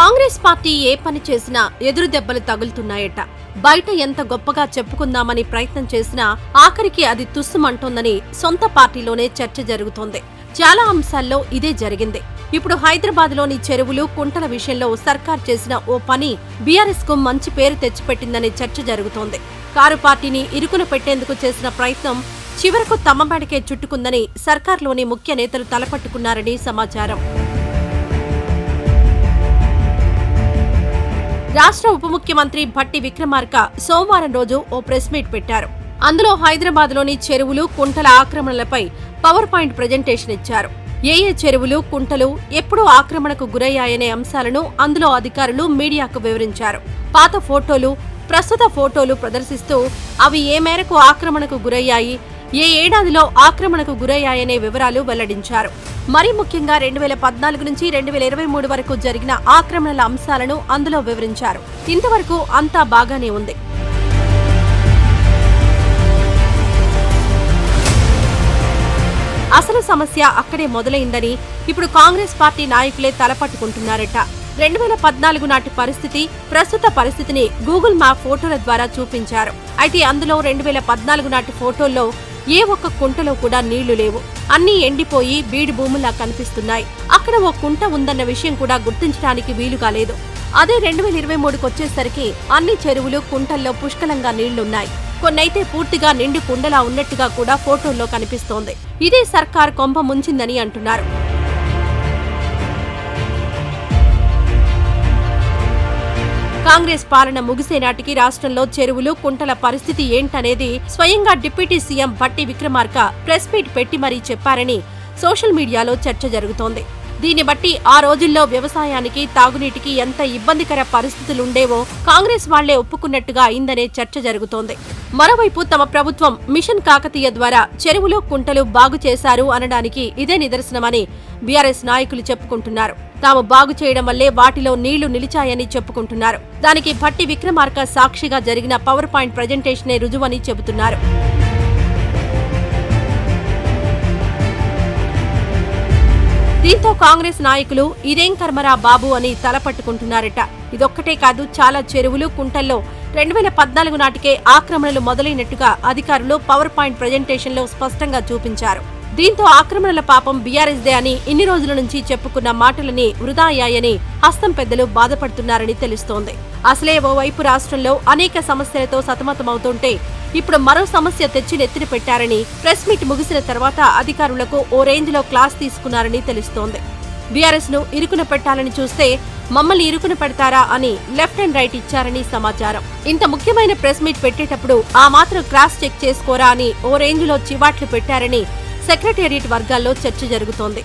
Congress party ఏ పని చేసినా ఎదురు దెబ్బలు తగులుతున్నాయట. బయట ఎంత గొప్పగా చెప్పుకుందామని ప్రయత్నం చేసినా ఆఖరికి అది తుస్సుమంటోందని సొంత పార్టీలోనే చర్చ జరుగుతోంది. చాలా అంశాల్లో ఇదే జరిగింది. ఇప్పుడు హైదరాబాద్లోని చెరువులు, కుంటల విషయంలో సర్కార్ చేసిన ఓ పని బీఆర్ఎస్ కు మంచి పేరు తెచ్చిపెట్టిందనే చర్చ జరుగుతోంది. కారు పార్టీని ఇరుకున పెట్టేందుకు చేసిన ప్రయత్నం చివరకు తమ మెడకే చుట్టుకుందని సర్కార్లోని ముఖ్య నేతలు తలపట్టుకున్నారని సమాచారం. రాష్ట్ర ఉప ముఖ్యమంత్రి భట్టి విక్రమార్క సోమవారం రోజు ఓ ప్రెస్ మీట్ పెట్టారు. అందులో హైదరాబాద్లోని చెరువులు, కుంటల ఆక్రమణలపై పవర్ పాయింట్ ప్రజెంటేషన్ ఇచ్చారు. ఏ చెరువులు, కుంటలు ఎప్పుడు ఆక్రమణకు గురయ్యాయనే అంశాలను అందులో అధికారులు మీడియాకు వివరించారు. పాత ఫోటోలు, ప్రస్తుత ఫోటోలు ప్రదర్శిస్తూ అవి ఏ మేరకు ఆక్రమణకు గురయ్యాయి, ఏ ఏడాదిలో ఆక్రమణకు గురయ్యాయనే వివరాలు వెల్లడించారు. మరీ ముఖ్యంగా 2014 నుంచి 2023 వరకు జరిగిన ఆక్రమణల అంశాలను అందులో వివరించారు. ఇంతవరకు అంతా బాగానే ఉంది. అసలు సమస్య అక్కడే మొదలైందని ఇప్పుడు కాంగ్రెస్ పార్టీ నాయకులే తలపట్టుకుంటున్నారట. 2014 నాటి పరిస్థితి, ప్రస్తుత పరిస్థితిని గూగుల్ మ్యాప్ ఫోటోల ద్వారా చూపించారు. అయితే అందులో 2014 నాటి ఫోటోల్లో ఏ ఒక్క కుంటలో కూడా నీళ్లు లేవు. అన్నీ ఎండిపోయి బీడు భూములా కనిపిస్తున్నాయి. అక్కడ ఓ కుంట ఉందన్న విషయం కూడా గుర్తించడానికి వీలుగా లేదు. అదే 2023 కొచ్చేసరికి అన్ని చెరువులు, కుంటల్లో పుష్కలంగా నీళ్లున్నాయి. కొన్నైతే పూర్తిగా నిండు కుండలా ఉన్నట్టుగా కూడా ఫోటోల్లో కనిపిస్తోంది. ఇదే సర్కార్ కొంప ముంచిందని అంటున్నారు. కాంగ్రెస్ పాలన ముగిసే నాటికి రాష్ట్రంలో చెరువులు, కుంటల పరిస్థితి ఏంటనేది స్వయంగా deputy CM Bhatti Vikramarka press meet పెట్టి మరీ చెప్పారని సోషల్ మీడియాలో చర్చ జరుగుతోంది. దీన్ని బట్టి ఆ రోజుల్లో వ్యవసాయానికి, తాగునీటికి ఎంత ఇబ్బందికర పరిస్థితులుండేవో కాంగ్రెస్ వాళ్లే ఒప్పుకున్నట్టుగా అయిందనే చర్చ జరుగుతోంది. మరోవైపు తమ ప్రభుత్వం మిషన్ కాకతీయ ద్వారా చెరువులు, కుంటలు బాగు చేశారు అనడానికి ఇదే నిదర్శనమని బీఆర్ఎస్ నాయకులు చెప్పుకుంటున్నారు. తాము బాగు చేయడం వల్లే వాటిలో నీళ్లు నిలిచాయని చెప్పుకుంటున్నారు. దానికి భట్టి విక్రమార్క సాక్షిగా జరిగిన పవర్ పాయింట్ ప్రజెంటేషనే రుజువని చెబుతున్నారు. దీంతో కాంగ్రెస్ నాయకులు ఇదేం కర్మరా బాబు అని తలపట్టుకుంటున్నారట. ఇదొక్కటే కాదు, చాలా చెరువులు, కుంటల్లో 2014 నాటికే ఆక్రమణలు మొదలైనట్టుగా అధికారులు పవర్ పాయింట్ ప్రజెంటేషన్లో స్పష్టంగా చూపించారు. దీంతో ఆక్రమణల పాపం బీఆర్ఎస్దే అని ఇన్ని రోజుల నుంచి చెప్పుకున్న మాటలని వృధా అయ్యాయని హస్తం పెద్దలు బాధపడుతున్నారని తెలుస్తోంది. అసలే ఓవైపు రాష్ట్రంలో అనేక సమస్యలతో సతమతమవుతుంటే ఇప్పుడు మరో సమస్య తెచ్చి నెత్తిన పెట్టారని ప్రెస్ మీట్ ముగిసిన తర్వాత అధికారులకు ఓ రేంజ్లో క్లాస్ తీసుకున్నారని తెలుస్తోంది. బీఆర్ఎస్ ను ఇరుకున పెట్టాలని చూస్తే మమ్మల్ని ఇరుకున పెడతారా అని లెఫ్ట్ అండ్ రైట్ ఇచ్చారని సమాచారం. ఇంత ముఖ్యమైన ప్రెస్ మీట్ పెట్టేటప్పుడు ఆ మాత్రం క్రాస్ చెక్ చేసుకోరా అని ఓ రేంజ్లో చివాట్లు పెట్టారని సెక్రటేరియట్ వర్గాల్లో చర్చ జరుగుతోంది.